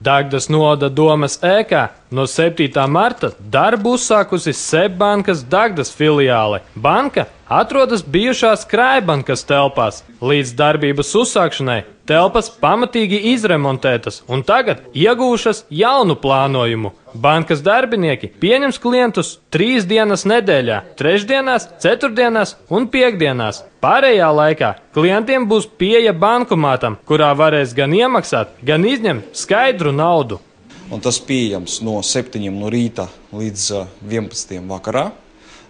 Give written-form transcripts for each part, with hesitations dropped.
Dagdas novada domes ēkā no 7. marta darbu uzsākusi SEB bankas Dagdas filiāle. Banka atrodas bijušās Krājbankas telpās. Līdz darbības uzsākšanai telpas pamatīgi izremontētas un tagad iegūšas jaunu plānojumu. Bankas darbinieki pieņems klientus 3 dienas nedēļā – trešdienās, ceturtdienās un piekdienās. Pārējā laikā klientiem būs pieeja bankomātam, kurā varēs gan iemaksāt, gan izņemt skaidru naudu. Un tas pieejams no 7 no rīta līdz 11 vakarā.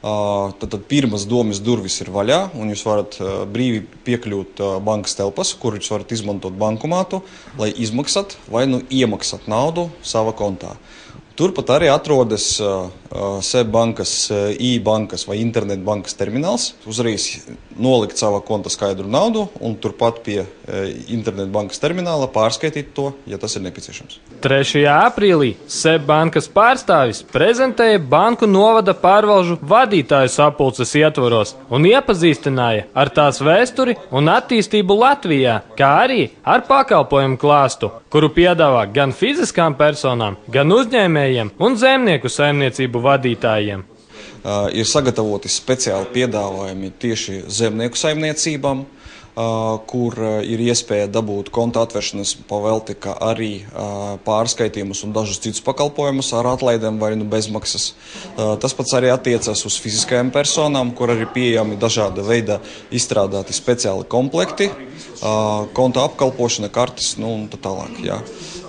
Tad pirmas domes durvis ir vaļā, un jūs varat brīvi piekļūt bankas telpas, kur jūs varat izmantot bankomātu, lai izmaksāt vai iemaksāt naudu savā kontā. Turpat arī atrodas SEB bankas, e-bankas vai internetbankas termināls. Uzreiz nolikt savā konta skaidru naudu un turpat pie internetbankas termināla pārskaitīt to, ja tas ir nepieciešams. 3. aprīlī SEB bankas pārstāvis prezentēja banku novada pārvalžu vadītāju sapulces ietvaros un iepazīstināja ar tās vēsturi un attīstību Latvijā, kā arī ar pakalpojumu klāstu, kuru piedāvā gan fiziskām personām, gan uzņēmējiem un zemnieku saimniecību vadītājiem. Ir sagatavoti speciāli piedāvājumi tieši zemnieku saimniecībām, kur ir iespēja dabūt konta atvēršanas pavelti, kā arī pārskaitījumus un dažus citus pakalpojumus ar atlaidēm vai bezmaksas. Tas pats arī attiecas uz fiziskajām personām, kur arī pieejami dažāda veida izstrādāti speciāli komplekti, konta apkalpošana, kartes, un tā tālāk. Jā.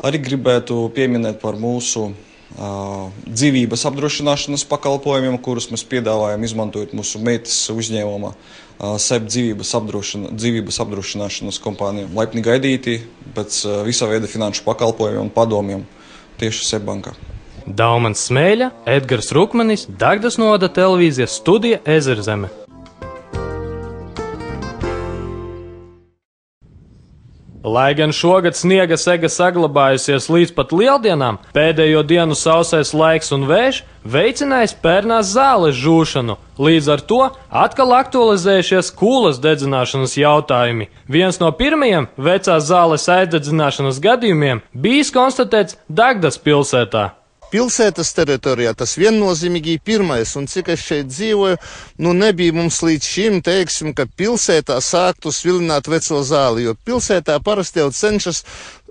Arī gribētu pieminēt par mūsu dzīvības apdrošināšanas pakalpojumiem, kurus mēs piedāvājam izmantojot mūsu meitas uzņēmuma SEB dzīvības apdrošināšanas kompāniju. Laipni gaidīti pēc visa veida finanšu pakalpojumiem un padomiem tieši SEB bankā. Daumans Smēļa, Edgars Rukmanis, Dagdas novada televīzijas studija Ezerzeme. Lai gan šogad sniega sega saglabājusies līdz pat lieldienām, pēdējo dienu sausais laiks un vējš veicinājis pērnās zāles žūšanu. Līdz ar to atkal aktualizējušies kūlas dedzināšanas jautājumi. Viens no pirmajiem vecās zāles aizdedzināšanas gadījumiem bijis konstatēts Dagdas pilsētā. Pilsētas teritorijā tas viennozīmīgi pirmais, un cik es šeit dzīvoju, nebija mums līdz šim, teiksim, ka pilsētā sāktu svilināt veco zāli, jo pilsētā parasti jau cenšas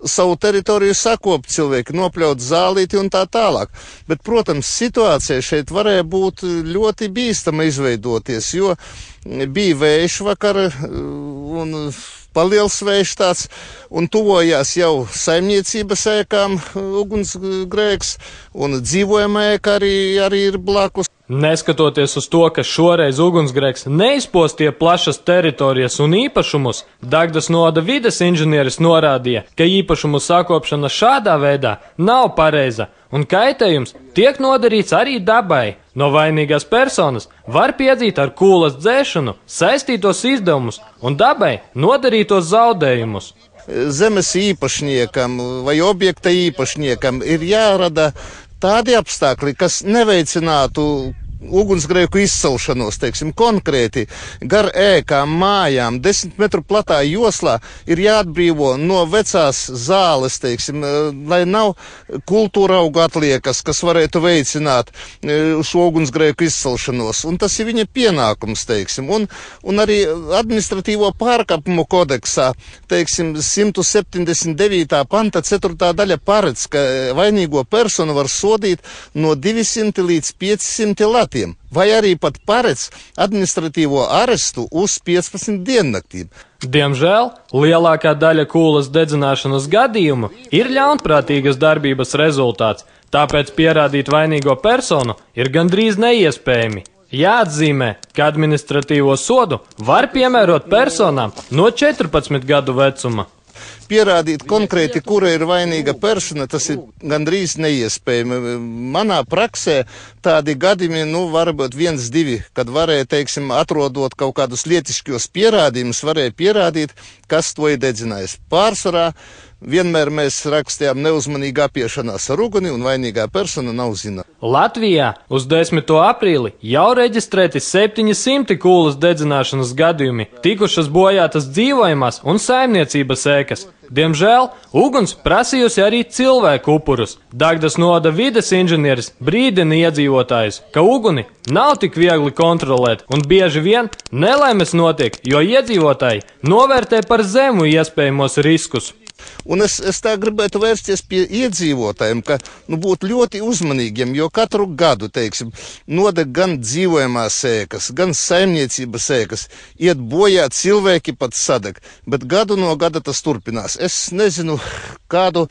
savu teritoriju sakopt cilvēki, nopļaut zālīti un tā tālāk. Bet, protams, situācija šeit varēja būt ļoti bīstama izveidoties, jo bija vējš vakar un paliels vējš tāds, un tuvojās jau saimniecības ēkām ugunsgrēks, un dzīvojamā ēka arī ir blakus. Neskatoties uz to, ka šoreiz ugunsgrēks neizpostīja plašas teritorijas un īpašumus, Dagdas novada vides inženieris norādīja, ka īpašumu sakopšana šādā veidā nav pareiza, un kaitējums tiek nodarīts arī dabai. No vainīgās personas var piedzīt ar kūlas dzēšanu saistītos izdevumus un dabai nodarītos zaudējumus. Zemes īpašniekam vai objekta īpašniekam ir jārada tādi apstākļi, kas neveicinātu ugunsgrēku izcelšanos, teiksim, konkrēti gar ēkām, mājām, 10 metru platā joslā ir jāatbrīvo no vecās zāles, teiksim, lai nav kultūra augu atliekas, kas varētu veicināt šo ugunsgrēku izcelšanos. Un tas ir viņa pienākums, teiksim. Un arī administratīvo pārkāpumu kodeksā, teiksim, 179. panta 4. daļa paredz, ka vainīgo personu var sodīt no 200 līdz 500 latiem. Vai arī pat paredz administratīvo arestu uz 15 diennaktīm. Diemžēl lielākā daļa kūlas dedzināšanas gadījumu ir ļaunprātīgas darbības rezultāts, tāpēc pierādīt vainīgo personu ir gandrīz neiespējami. Jāatzīmē, ka administratīvo sodu var piemērot personām no 14 gadu vecuma. pierādīt konkrēti, kura ir vainīga persona, tas ir gandrīz neiespējami. Manā praksē tādi gadījumi, varbūt 1-2, kad varēja, teiksim, atrodot kaut kādus lietišķos pierādījumus, varēja pierādīt, kas to ir dedzinājis. Pārsvarā vienmēr mēs rakstījām neuzmanīgi apiešanās ar uguni un vainīgā persona nav zināma. Latvijā uz 10. aprīli jau reģistrēti 700 kūlas dedzināšanas gadījumi, tikušas bojātas dzīvojamās un saimniecības ēkas. Diemžēl uguns prasījusi arī cilvēku upurus. Dagdas novada vides inženieris brīdina iedzīvotājus, ka uguni nav tik viegli kontrolēt un bieži vien nelaimes notiek, jo iedzīvotāji novērtē par zemu iespējamos riskus. Un es tā gribētu vērsties pie iedzīvotājiem, ka būtu ļoti uzmanīgiem, jo katru gadu, teiksim, nodeg gan dzīvojamās ēkas, gan saimniecības ēkas, iet bojā cilvēki pat sadeg, bet gadu no gada tas turpinās. Es nezinu, kādu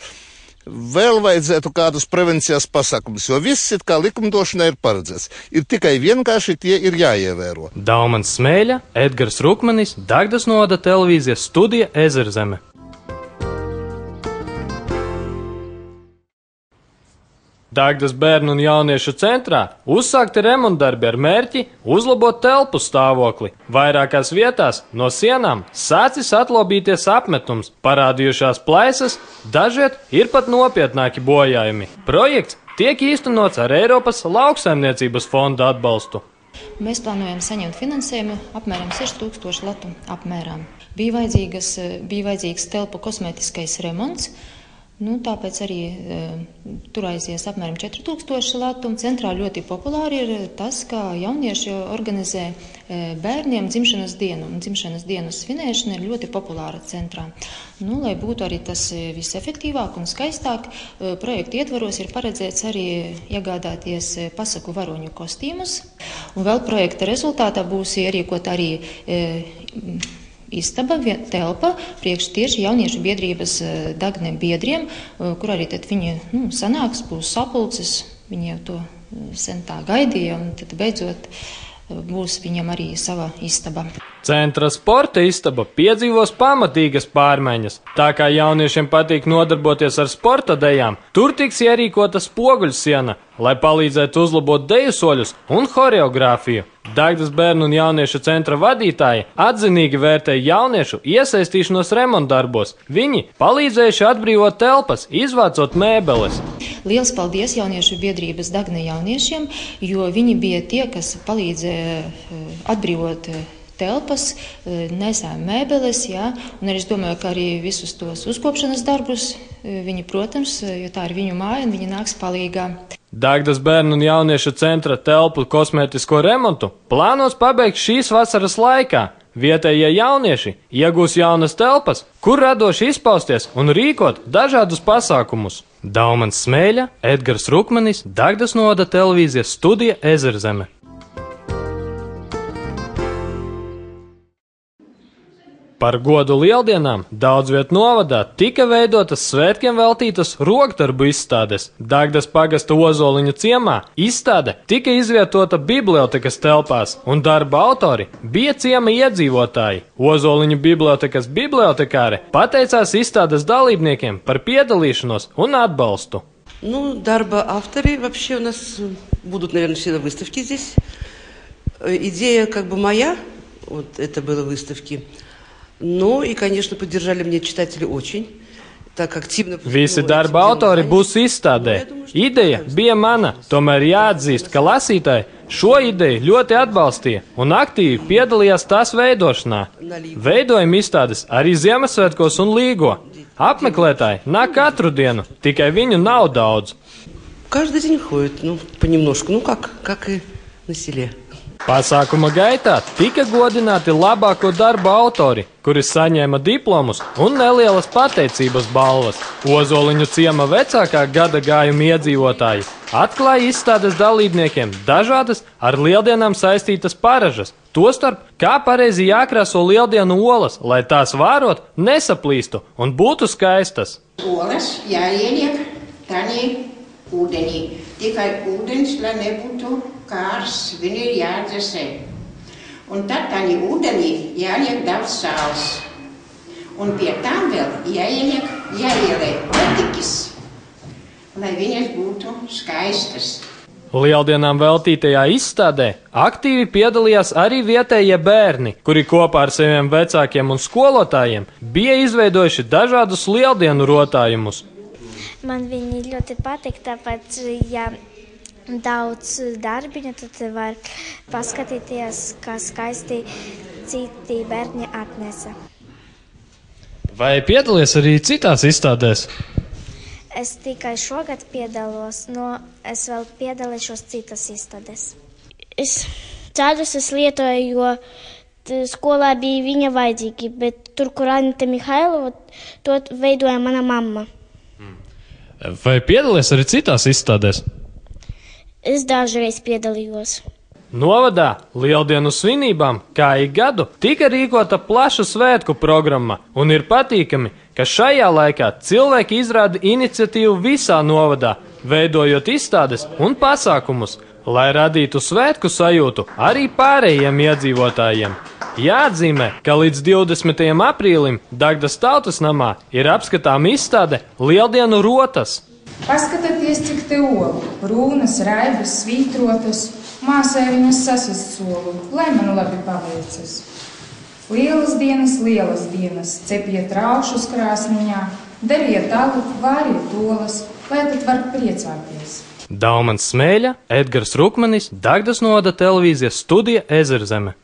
vēl vajadzētu kādus prevencijas pasākumus, jo viss it kā likumdošanai ir paredzēts. Ir tikai vienkārši tie ir jāievēro. Daumans Smēļa, Edgars Rukmanis, Dagdas novada televīzijas studija Ezerzeme. Dagdas bērnu un jauniešu centrā uzsākti remontdarbi ar mērķi uzlabot telpu stāvokli. Vairākās vietās no sienām sācis atlobīties apmetums, parādījušās plaisas, dažviet ir pat nopietnāki bojājumi. Projekts tiek īstenots ar Eiropas lauksaimniecības fonda atbalstu. Mēs plānojam saņemt finansējumu apmēram 6000 latu apmērā. Bija vajadzīgs telpu kosmētiskais remonts. Tāpēc arī tur aizies apmēram 4000 latu. Centrā ļoti populāri ir tas, ka jaunieši organizē bērniem dzimšanas dienu. Un dzimšanas dienas svinēšana ir ļoti populāra centrā. Lai būtu arī tas visefektīvāk un skaistāk, projekta ietvaros ir paredzēts arī iegādāties pasaku varoņu kostīmus. Un vēl projekta rezultātā būs ierīkot arī istaba, telpa priekš tieši jauniešu biedrības Dagne biedriem, kur arī tad viņi sanāks, būs sapulces, viņi jau to sen tā gaidīja, un tad beidzot būs viņam arī sava istaba. Centra sporta istaba piedzīvos pamatīgas pārmaiņas. Tā kā jauniešiem patīk nodarboties ar sporta dejām, tur tiks ierīkota spoguļsiena, lai palīdzētu uzlabot deju soļus un horeogrāfiju. Dagdas bērnu un jauniešu centra vadītāji atzinīgi vērtē jauniešu iesaistīšanos remontdarbos. Viņi palīdzējuši atbrīvot telpas, izvācot mēbeles. Liels paldies jauniešu biedrības Dagne jauniešiem, jo viņi bija tie, kas palīdzēja atbrīvot telpas, nesām mēbeles, un arī es domāju, ka arī visus tos uzkopšanas darbus viņi, protams, jo tā ir viņu māja, un viņi nāks palīgā. Dagdas bērnu un jauniešu centra telpu kosmētisko remontu plānos pabeigt šīs vasaras laikā. Vietējie jaunieši iegūs jaunas telpas, kur radoši izpausties un rīkot dažādus pasākumus. Daumans Smēļa, Edgars Rukmanis, Dagdas novada televīzijas studija Ezerzeme. Par godu lieldienām daudzviet novadā tika veidotas svētkiem veltītas rokdarbu izstādes. Dagdas pagasta Ozoliņu ciemā izstāde tika izvietota bibliotekas telpās, un darba autori bija ciema iedzīvotāji. Ozoliņu bibliotekas bibliotekāre pateicās izstādes dalībniekiem par piedalīšanos un atbalstu. Дарба авторы вообще у нас будут, наверное, все на выставке здесь. Идея моя, это было выставки. И, конечно, поддержали меня читатели очень. Visi darba autori būs izstādē. Ideja bija mana, tomēr jāatzīst, ka lasītāji šo ideju ļoti atbalstīja un aktīvi piedalījās tās veidošanā. Veidojam izstādes arī Ziemassvētkos un Līgo. Apmeklētāji nāk katru dienu, tikai viņu nav daudz. Каждый день ходит, понемножку, как и на селе. Pasākuma gaitā tika godināti labāko darbu autori, kuri saņēma diplomus un nelielas pateicības balvas. Ozoliņu ciema vecākā gada gājuma iedzīvotāji atklāja izstādes dalībniekiem dažādas ar lieldienām saistītas paražas, tostarp, kā pareizi jākrāso lieldienu olas, lai tās vārot nesaplīstu un būtu skaistas. Olas jāieliek tādā ūdenī, tikai ūdens, lai nebūtu kārs, viņi ir jādzesē. Un tad tādā ūdenī jāliek daudz sāls. Un pie tām vēl jāieliek patikas, lai viņas būtu skaistas. Lieldienām veltītajā izstādē aktīvi piedalījās arī vietējie bērni, kuri kopā ar saviem vecākiem un skolotājiem bija izveidojuši dažādus lieldienu rotājumus. Man viņi ļoti patīk, tāpēc, ja daudz darbiņu, tad var paskatīties, kā skaisti citi bērni atnesa. Vai piedalies arī citās izstādēs? Es tikai šogad piedalos, es vēl piedalīšos citas izstādēs. Tādus es lietoju, jo skolā bija viņa vajadzīgi, bet tur, kur Anita Mihailova, to veidoja mana mamma. Vai piedalies arī citās izstādēs? Es dažreiz piedalījos. Novadā Lieldienu svinībām, kā ik gadu, tika rīkota plaša svētku programma, un ir patīkami, ka šajā laikā cilvēki izrāda iniciatīvu visā novadā, veidojot izstādes un pasākumus, lai radītu svētku sajūtu arī pārējiem iedzīvotājiem. Jāatzīmē, ka līdz 20. aprīlim Dagdas tautas namā ir apskatām izstāde Lieldienu rotas. Paskatieties, cik te olu, rūnas, raibas, svītrotas, māsai viņas sasist solu, lai man labi paveicas. Lielas dienas, cepiet raušus krāsniņā, dariet alu, vāriet olas, lai tad var priecāties. Daumans Smēļa, Edgars Rukmanis, Dagdas novada televīzijas studija Ezerzeme.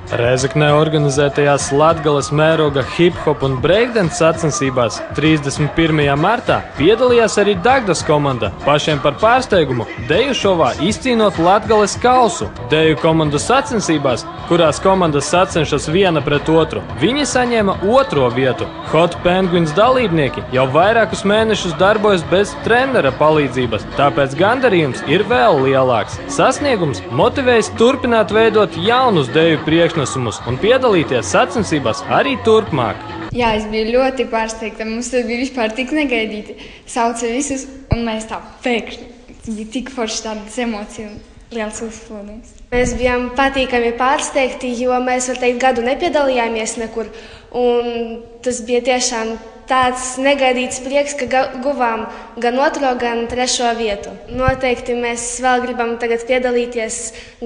Rēzeknē organizētajās Latgales mēroga hip-hop un breakdance sacensībās 31. martā piedalījās arī Dagdas komanda, pašiem par pārsteigumu deju šovā izcīnot Latgales kausu. Deju komandu sacensībās, kurās komandas sacenšas viena pret otru, viņi saņēma 2. vietu. Hot Penguins dalībnieki jau vairākus mēnešus darbojas bez trenera palīdzības, tāpēc gandarījums ir vēl lielāks. Sasniegums motivējas turpināt veidot jaunus deju priekšnesumus un piedalīties sacensībās arī turpmāk. Jā, es biju ļoti pārsteigta. Mums tas bija vispār tik negaidīti. Sauca visus, un mēs tā pēkšņi. Tas bija tik forši tādas emocijas un liels uzplūdums. Mēs bijām patīkami pārsteigti, jo mēs, var teikt, gadu nepiedalījāmies nekur. Un tas bija tiešām tāds negaidīts prieks, ka guvām gan 2., gan 3. vietu. Noteikti mēs vēl gribam tagad piedalīties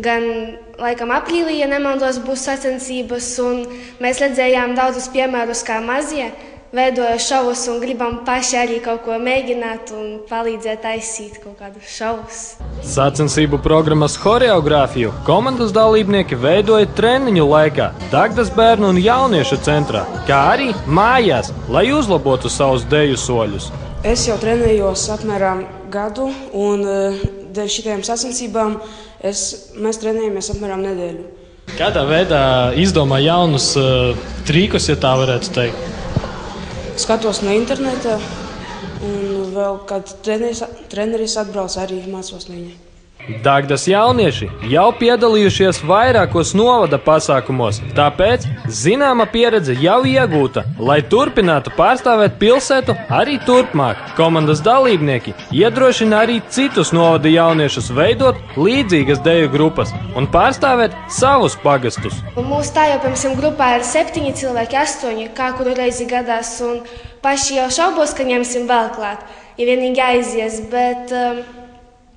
gan laikam aprīlī, ja nemaldos, būs sacensības, un mēs redzējām daudzus piemērus, kā mazie veidoja šovus, un gribam paši arī kaut ko mēģināt un palīdzēt taisīt kaut kādus šovus. Sacensību programmas horeogrāfiju komandas dalībnieki veidoja treniņu laikā Dagdas bērnu un jauniešu centrā, kā arī mājās, lai uzlabotu savus deju soļus. Es jau trenējos apmēram gadu, un dēļ šitiem sacensībām mēs trenējamies apmēram nedēļu. Kādā veidā izdomā jaunus trīkus, ja tā varētu teikt? Skatos no interneta, un vēl, kad treneris atbrauc, arī mācos no viņa. Dagdas jaunieši jau piedalījušies vairākos novada pasākumos, tāpēc zināma pieredze jau iegūta, lai turpinātu pārstāvēt pilsētu arī turpmāk. Komandas dalībnieki iedrošina arī citus novada jauniešus veidot līdzīgas deju grupas un pārstāvēt savus pagastus. Mūsu tā jau, piemēram, grupā ir 7 cilvēki, 8, kā kuru reizi gadās, un paši jau šaubos, ka ņemsim vēl klāt, ja vienīgi aizies, bet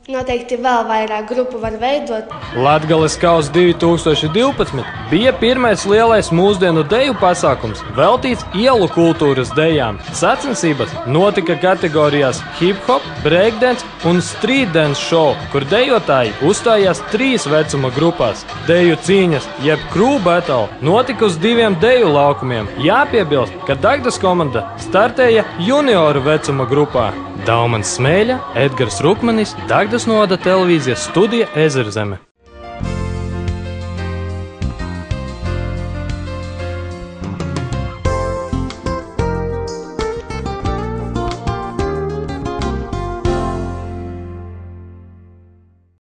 noteikti vēl vairāk grupu var veidot. Latgales kausa 2012 bija pirmais lielais mūsdienu deju pasākums, veltīts ielu kultūras dejām. Sacensības notika kategorijās hip-hop, breakdance un street dance show, kur dejotāji uzstājās 3 vecuma grupās. Deju cīņas, jeb crew battle, notika uz 2 deju laukumiem. Jāpiebilst, ka Dagdas komanda startēja junioru vecuma grupā. Daumans Smēļa, Edgars Rukmanis, Dagdas novada televīzijas studija Ezerzeme.